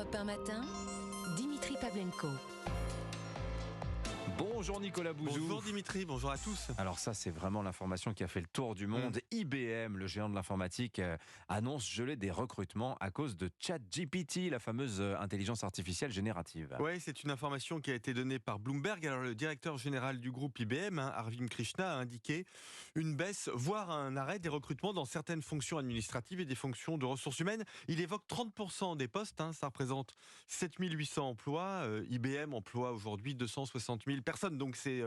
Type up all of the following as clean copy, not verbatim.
Europe 1 matin, Dimitri Pavlenko. Bonjour Nicolas Bouzou. Bonjour Dimitri, bonjour à tous. Alors ça, c'est vraiment l'information qui a fait le tour du monde. IBM, le géant de l'informatique, annonce geler des recrutements à cause de ChatGPT, la fameuse intelligence artificielle générative. Oui, c'est une information qui a été donnée par Bloomberg. Alors le directeur général du groupe IBM, Arvind Krishna, a indiqué une baisse, voire un arrêt des recrutements dans certaines fonctions administratives et des fonctions de ressources humaines. Il évoque 30% des postes, ça représente 7800 emplois. IBM emploie aujourd'hui 260 000 personnes, donc c'est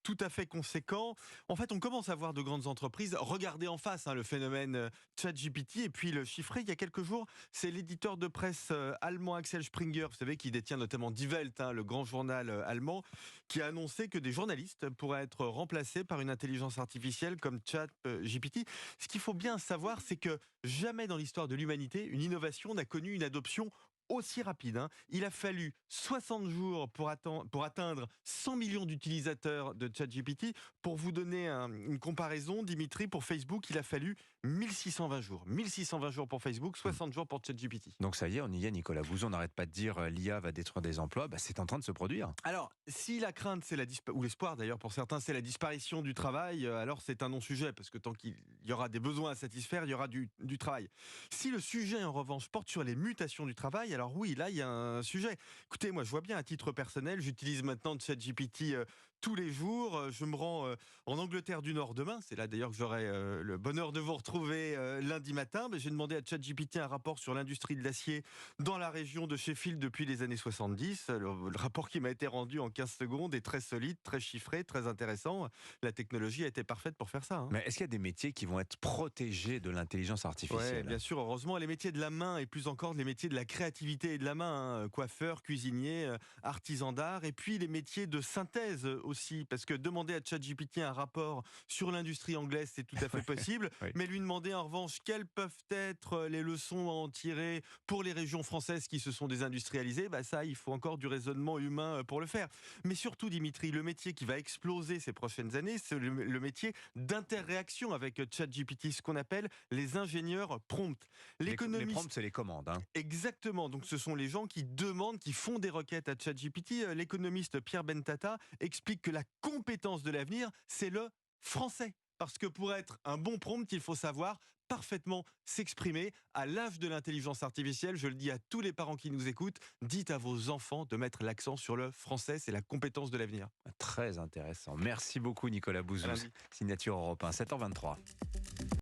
tout à fait conséquent. En fait, on commence à voir de grandes entreprises regarder en face le phénomène ChatGPT et puis le chiffrer. Il y a quelques jours, c'est l'éditeur de presse allemand Axel Springer, vous savez, qui détient notamment Die Welt, le grand journal allemand, qui a annoncé que des journalistes pourraient être remplacés par une intelligence artificielle comme ChatGPT. Ce qu'il faut bien savoir, c'est que jamais dans l'histoire de l'humanité, une innovation n'a connu une adoption aussi rapide. Il a fallu 60 jours pour atteindre 100 millions d'utilisateurs de ChatGPT. Pour vous donner une comparaison, Dimitri, pour Facebook, il a fallu 1620 jours. 1620 jours pour Facebook, 60 jours pour ChatGPT. Donc ça y est, on y est Nicolas Bouzou, on n'arrête pas de dire l'IA va détruire des emplois, c'est en train de se produire. Alors, si la crainte, c'est ou l'espoir d'ailleurs pour certains, c'est la disparition du travail, alors c'est un non-sujet, parce que tant qu'il y aura des besoins à satisfaire, il y aura du travail. Si le sujet, en revanche, porte sur les mutations du travail, alors oui, là, il y a un sujet. Écoutez, moi, je vois bien à titre personnel, j'utilise maintenant ChatGPT tous les jours. Je me rends en Angleterre du Nord demain. C'est là, d'ailleurs, que j'aurai le bonheur de vous retrouver lundi matin. J'ai demandé à ChatGPT un rapport sur l'industrie de l'acier dans la région de Sheffield depuis les années 70. Le rapport qui m'a été rendu en 15 secondes est très solide, très chiffré, très intéressant. La technologie a été parfaite pour faire ça. Mais est-ce qu'il y a des métiers qui vont être protégés de l'intelligence artificielle ? Oui, bien sûr, heureusement. Les métiers de la main et plus encore les métiers de la créativité et de la main, coiffeur, cuisinier, artisan d'art, et puis les métiers de synthèse aussi, parce que demander à ChatGPT un rapport sur l'industrie anglaise, c'est tout à fait possible, oui. Mais lui demander en revanche quelles peuvent être les leçons à en tirer pour les régions françaises qui se sont désindustrialisées, ça, il faut encore du raisonnement humain pour le faire. Mais surtout, Dimitri, le métier qui va exploser ces prochaines années, c'est le métier d'interréaction avec ChatGPT, ce qu'on appelle les ingénieurs prompt. Les prompts, c'est les commandes. Exactement, donc ce sont les gens qui demandent, qui font des requêtes à ChatGPT. L'économiste Pierre Bentata explique que la compétence de l'avenir, c'est le français. Parce que pour être un bon prompt, il faut savoir parfaitement s'exprimer. À l'âge de l'intelligence artificielle, je le dis à tous les parents qui nous écoutent, dites à vos enfants de mettre l'accent sur le français, c'est la compétence de l'avenir. Très intéressant. Merci beaucoup Nicolas Bouzou. Signature Europe 1, 7h23.